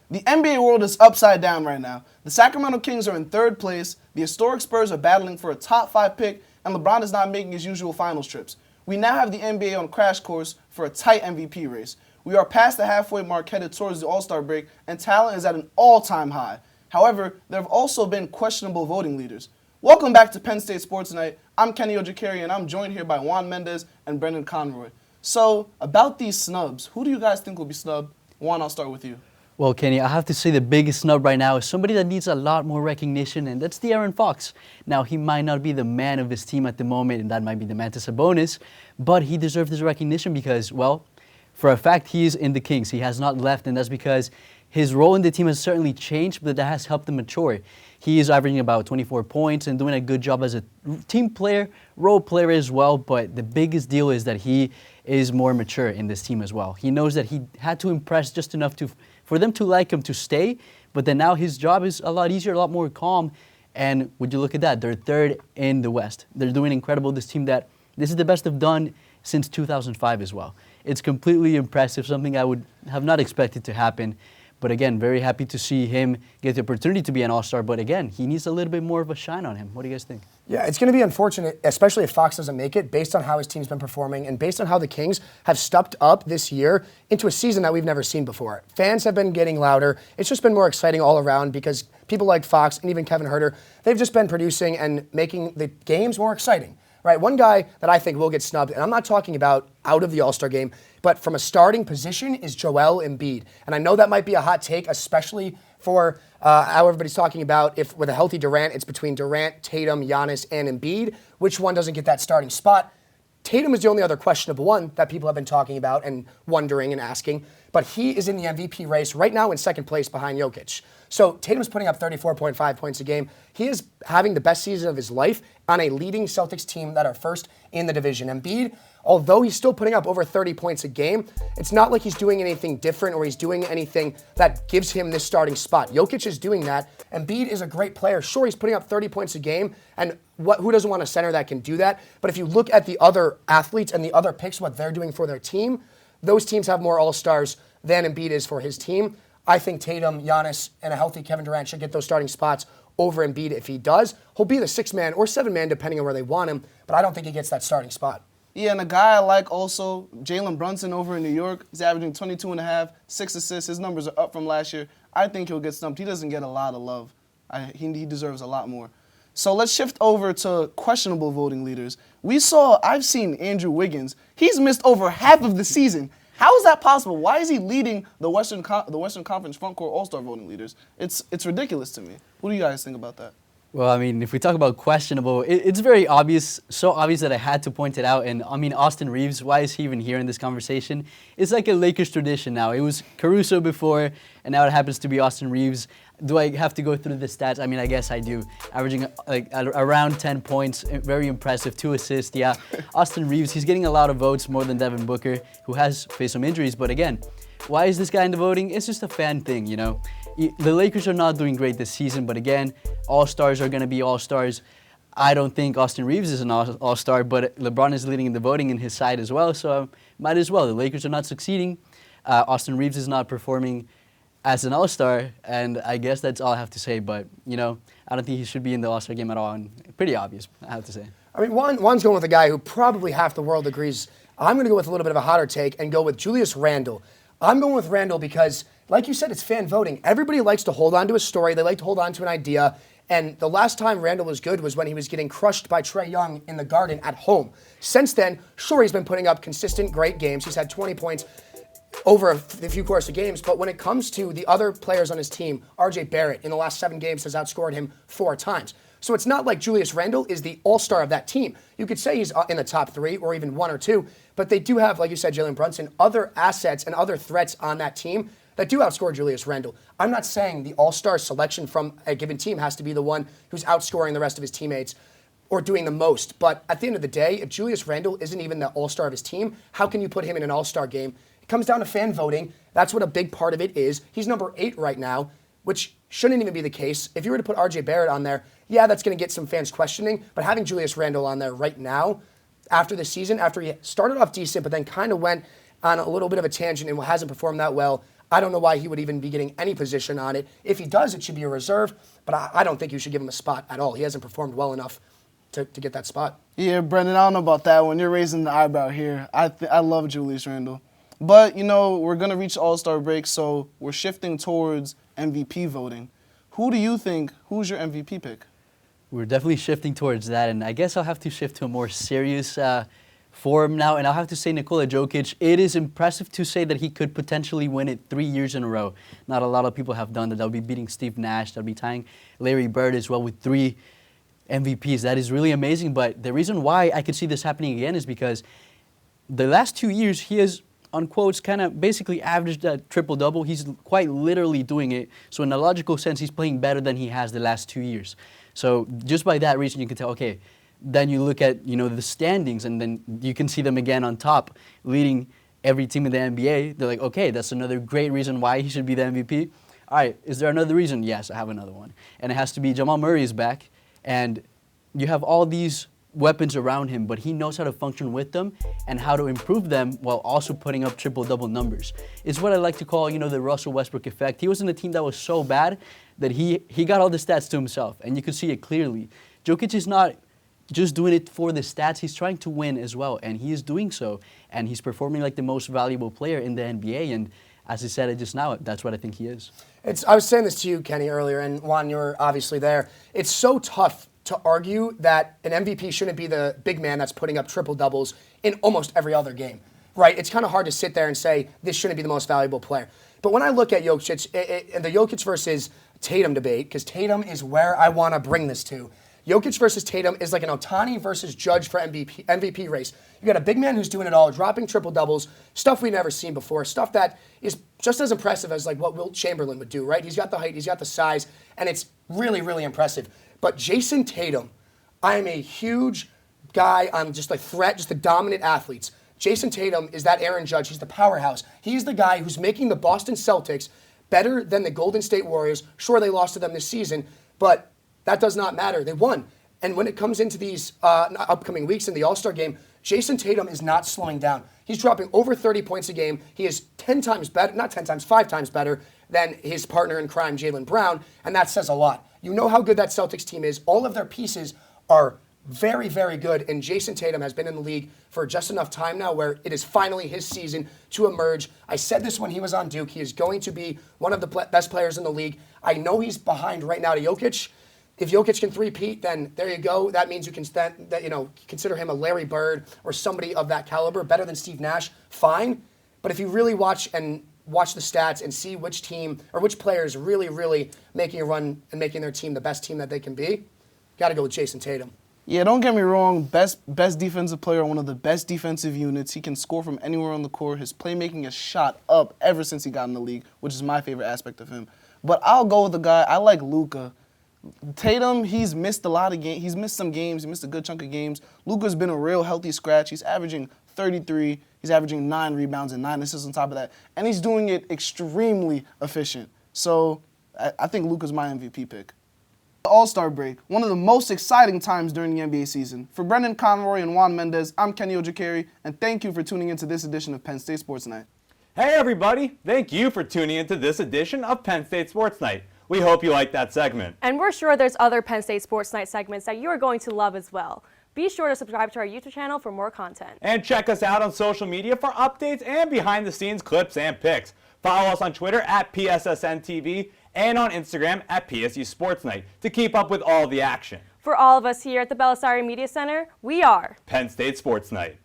The NBA world is upside down right now. The Sacramento Kings are in third place, the historic Spurs are battling for a top 5 pick, and LeBron is not making his usual finals trips. We now have the NBA on crash course for a tight MVP race. We are past the halfway mark headed towards the All-Star break, and talent is at an all-time high. However, there have also been questionable voting leaders. Welcome back to Penn State Sports Night. I'm Kenny Ojeikere, and I'm joined here by Juan Mendez and Brendan Conroy. So, about these snubs, who do you guys think will be snubbed? Juan, I'll start with you. Well, Kenny, I have to say the biggest snub right now is somebody that needs a lot more recognition, and that's De'Aaron Fox. Now, he might not be the man of his team at the moment, and that might be the Mantis Sabonis, but he deserves this recognition because, well, for a fact, he is in the Kings. He has not left, and that's because his role in the team has certainly changed, but that has helped him mature. He is averaging about 24 points and doing a good job as a team player, role player as well, but the biggest deal is that he is more mature in this team as well. He knows that he had to impress just enough for them to like him to stay, but then now his job is a lot easier, a lot more calm, and would you look at that, they're third in the West. They're doing incredible. This is the best they've done since 2005 as well. It's completely impressive, something I would have not expected to happen. But again, very happy to see him get the opportunity to be an All-Star. But again, he needs a little bit more of a shine on him. What do you guys think? Yeah, it's going to be unfortunate, especially if Fox doesn't make it, based on how his team's been performing and based on how the Kings have stepped up this year into a season that we've never seen before. Fans have been getting louder. It's just been more exciting all around because people like Fox and even Kevin Huerter, they've just been producing and making the games more exciting. Right, one guy that I think will get snubbed, and I'm not talking about out of the All-Star game, but from a starting position is Joel Embiid. And I know that might be a hot take, especially for how everybody's talking about if with a healthy Durant, it's between Durant, Tatum, Giannis, and Embiid. Which one doesn't get that starting spot? Tatum is the only other questionable one that people have been talking about and wondering and asking, but he is in the MVP race right now in second place behind Jokic. So Tatum's putting up 34.5 points a game. He is having the best season of his life on a leading Celtics team that are first in the division. Embiid, although he's still putting up over 30 points a game, it's not like he's doing anything different or he's doing anything that gives him this starting spot. Jokic is doing that. Embiid is a great player. Sure, he's putting up 30 points a game, and who doesn't want a center that can do that? But if you look at the other athletes and the other picks, what they're doing for their team, those teams have more All-Stars than Embiid is for his team. I think Tatum, Giannis, and a healthy Kevin Durant should get those starting spots over Embiid. If he does, he'll be the 6-man or 7-man, depending on where they want him, but I don't think he gets that starting spot. Yeah, and a guy I like also, Jalen Brunson over in New York. He's averaging 22.5, 6 assists. His numbers are up from last year. I think he'll get stumped. He doesn't get a lot of love. He deserves a lot more. So let's shift over to questionable voting leaders. I've seen Andrew Wiggins. He's missed over half of the season. How is that possible? Why is he leading the Western Conference front court All-Star voting leaders? It's ridiculous to me. What do you guys think about that? Well, I mean, if we talk about questionable, it's very obvious, so obvious that I had to point it out. And I mean, Austin Reeves, why is he even here in this conversation? It's like a Lakers tradition now. It was Caruso before, and now it happens to be Austin Reeves. Do I have to go through the stats? I mean, I guess I do. Averaging like around 10 points, very impressive, 2 assists. Yeah, Austin Reeves, he's getting a lot of votes, more than Devin Booker, who has faced some injuries. But again, why is this guy in the voting? It's just a fan thing, you know. The Lakers are not doing great this season, but again, All-Stars are going to be All-Stars. I don't think Austin Reeves is an All-Star, but LeBron is leading in the voting in his side as well, so might as well. The Lakers are not succeeding. Austin Reeves is not performing as an All-Star, and I guess that's all I have to say. But, you know, I don't think he should be in the All-Star game at all, and pretty obvious, I have to say. I mean, Juan's going with a guy who probably half the world agrees. I'm going to go with a little bit of a hotter take and go with Julius Randle. I'm going with Randle because, like you said, it's fan voting. Everybody likes to hold on to a story. They like to hold on to an idea. And the last time Randle was good was when he was getting crushed by Trae Young in the Garden at home. Since then, sure, he's been putting up consistent, great games. He's had 20 points over a few course of games. But when it comes to the other players on his team, RJ Barrett in the last 7 games has outscored him 4 times. So it's not like Julius Randle is the all-star of that team. You could say he's in the top 3 or even 1 or 2, but they do have, like you said, Jalen Brunson, other assets and other threats on that team that do outscore Julius Randle. I'm not saying the all-star selection from a given team has to be the one who's outscoring the rest of his teammates or doing the most, but at the end of the day, if Julius Randle isn't even the all-star of his team, how can you put him in an all-star game? It comes down to fan voting. That's what a big part of it is. He's number 8 right now, which shouldn't even be the case. If you were to put RJ Barrett on there, yeah, that's going to get some fans questioning, but having Julius Randle on there right now, after the season, after he started off decent, but then kind of went on a little bit of a tangent and hasn't performed that well, I don't know why he would even be getting any position on it. If he does, it should be a reserve, but I don't think you should give him a spot at all. He hasn't performed well enough to get that spot. Yeah, Brendan, I don't know about that one. You're raising the eyebrow here. I love Julius Randle. But, we're going to reach the All-Star break, so we're shifting towards MVP voting. Who's your MVP pick? We're definitely shifting towards that, and I guess I'll have to shift to a more serious form now, and I'll have to say Nikola Jokic. It is impressive to say that he could potentially win it 3 years in a row. Not a lot of people have done that. They'll be beating Steve Nash. They'll be tying Larry Bird as well with 3 MVPs. That is really amazing, but the reason why I could see this happening again is because the last 2 years he has, on quotes, kind of basically averaged a triple-double. He's quite literally doing it. So in a logical sense, he's playing better than he has the last 2 years. So just by that reason, you can tell, okay, then you look at, the standings, and then you can see them again on top, leading every team in the NBA. They're like, okay, that's another great reason why he should be the MVP. All right, is there another reason? Yes, I have another one. And it has to be Jamal Murray is back, and you have all these weapons around him, but he knows how to function with them and how to improve them while also putting up triple-double numbers. It's what I like to call, the Russell Westbrook effect. He was in a team that was so bad that he got all the stats to himself, and you could see it clearly. Jokic is not just doing it for the stats. He's trying to win as well, and he is doing so, and he's performing like the most valuable player in the NBA, and as I said it just now, that's what I think he is. I was saying this to you, Kenny, earlier, and Juan, you were obviously there. It's so tough to argue that an MVP shouldn't be the big man that's putting up triple-doubles in almost every other game, right? It's kind of hard to sit there and say this shouldn't be the most valuable player. But when I look at Jokic, and the Jokic versus Tatum debate, because Tatum is where I want to bring this to. Jokic versus Tatum is like an Ohtani versus Judge for MVP race. You got a big man who's doing it all, dropping triple-doubles, stuff we've never seen before, stuff that is just as impressive as like what Wilt Chamberlain would do, right? He's got the height, he's got the size, and it's really, really impressive. But Jason Tatum, I am a huge guy. I'm just a threat, just the dominant athletes. Jason Tatum is that Aaron Judge. He's the powerhouse. He's the guy who's making the Boston Celtics better than the Golden State Warriors. Sure, they lost to them this season, but that does not matter. They won. And when it comes into these upcoming weeks in the All-Star game, Jason Tatum is not slowing down. He's dropping over 30 points a game. He is 10 times better, not 10 times, 5 times better than his partner in crime, Jaylen Brown, and that says a lot. You know how good that Celtics team is. All of their pieces are very, very good, and Jason Tatum has been in the league for just enough time now where it is finally his season to emerge. I said this when he was on Duke. He is going to be one of the best players in the league. I know he's behind right now to Jokic. If Jokic can three-peat, then there you go. That means you can consider him a Larry Bird or somebody of that caliber, better than Steve Nash. Fine, but if you really watch the stats and see which team or which player is really, really making a run and making their team the best team that they can be, got to go with Jason Tatum. Yeah, don't get me wrong. Best defensive player, one of the best defensive units. He can score from anywhere on the court. His playmaking has shot up ever since he got in the league, which is my favorite aspect of him. But I'll go with the guy. I like Luka. Tatum, he's missed a lot of games. He's missed some games. He missed a good chunk of games. Luka's been a real healthy scratch. He's averaging 33. He's averaging 9 rebounds and 9 assists on top of that. And he's doing it extremely efficient. So I think Luka's my MVP pick. The All-Star break, one of the most exciting times during the NBA season. For Brendan, Conroy, and Juan Mendez, I'm Kenny Ojeikere, and thank you for tuning into this edition of Penn State Sports Night. Hey everybody, thank you for tuning into this edition of Penn State Sports Night. We hope you liked that segment. And we're sure there's other Penn State Sports Night segments that you are going to love as well. Be sure to subscribe to our YouTube channel for more content. And check us out on social media for updates and behind-the-scenes clips and pics. Follow us on Twitter at PSSN TV and on Instagram at PSU Sports Night to keep up with all the action. For all of us here at the Belisari Media Center, we are Penn State Sports Night.